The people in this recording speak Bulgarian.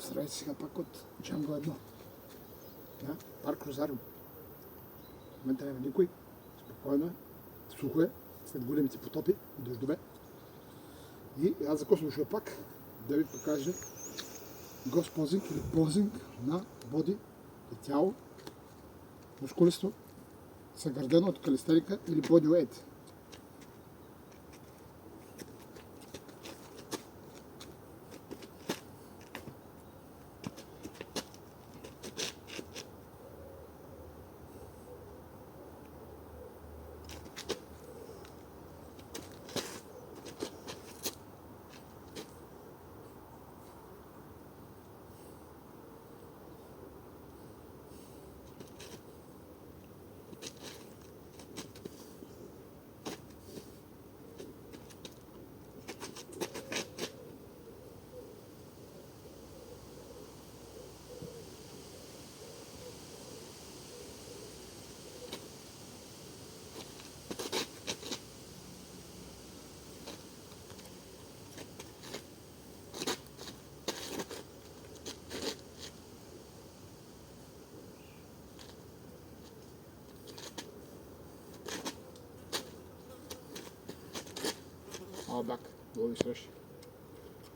Здравейте, сега пак от Джанго 1. Да, парк Розариум. В момента няма никой. Спокойно е. Сухо е. След големите потопи и дождове. И аз за какво слушам пак да ви покажа гост позинг или позинг на боди и тяло, мускулисто, съградено от калистерика или бодyweight. All back, долу свърши.